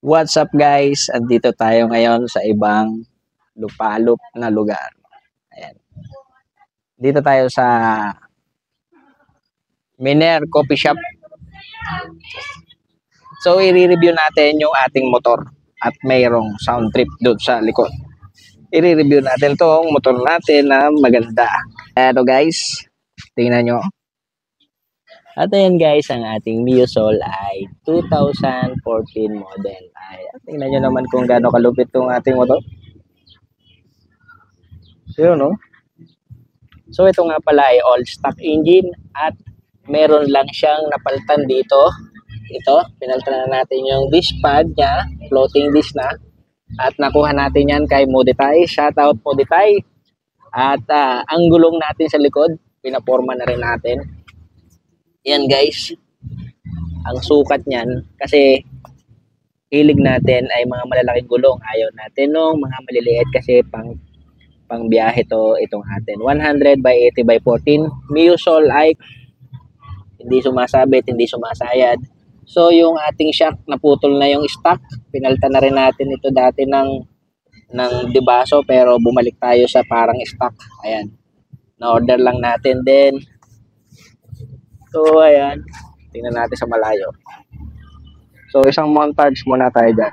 What's up guys? Andito tayo ngayon sa ibang lupalop na lugar. Ayan. Dito tayo sa Miner Coffee Shop. So i-review natin yung ating motor at mayroong sound trip doon sa likod. I-review natin tong motor natin na maganda. Eto guys, tingnan nyo. At ayan guys, ang ating Mio Soul ay 2014 model. Ay, tingnan nyo naman kung gaano kalupit tong ating motor. So, no? So ito nga pala ay all stock engine at meron lang siyang napalitan dito. Ito, pinalitan na natin yung disc pad niya, floating disc na. At nakuha natin yan kay Moditay. Shoutout Moditay. At ang gulong natin sa likod, pinaporma na rin natin. Yan guys, ang sukat niyan kasi hilig natin ay mga malalaking gulong. Ayaw natin nung mga maliliit kasi pang biyahe to itong atin. 100 by 80 by 14. Mio Soul ay hindi sumasabit, hindi sumasayad. So yung ating shock naputol na yung stock. Pinalitan na rin natin ito dati ng Debaso pero bumalik tayo sa parang stock. Ayan. Na-order lang natin din. So ayan, tingnan natin sa malayo. So isang montage muna tayo dyan.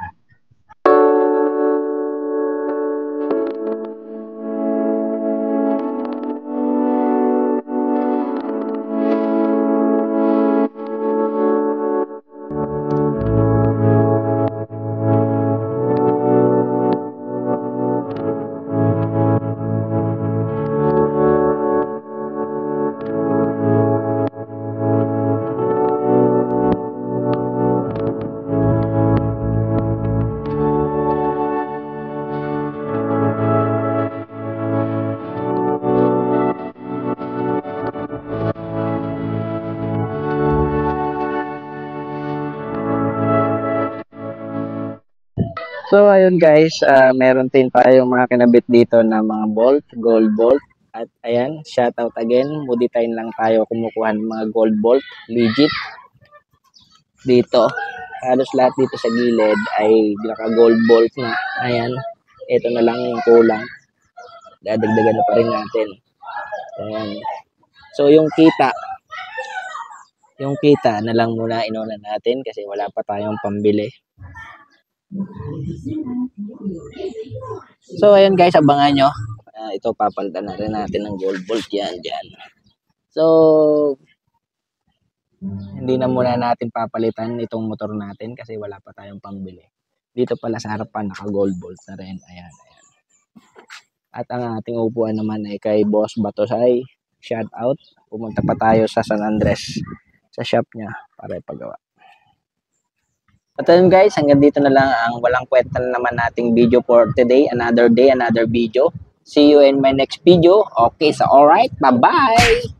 So ayun guys, meron din tayong mga kinabit dito na mga bolt, gold bolt. At ayan, shoutout again, Moditay lang tayo kumukuha ng mga gold bolt, legit. Dito, halos lahat dito sa gilid ay naka gold bolt na. Ayan, ito na lang yung kulang. Dadagdagan na pa rin natin. Ayan. So yung kita na lang muna inuna natin kasi wala pa tayong pambili. So ayun guys, abangan nyo. Ito papalitan na rin natin ng gold bolt yan dyan. So hindi na muna natin papalitan itong motor natin kasi wala pa tayong pambili. Dito pala sa harapan naka gold bolt na rin. Ayan, ayan. At ang ating upuan naman ay kay Boss Batosay. Shout out. Pumunta pa tayo sa San Andres sa shop niya para ipagawa. At ayun guys, hanggang dito na lang ang walang kwenta na naman nating video for today. Another day, another video. See you in my next video. Okay, so alright. Bye-bye!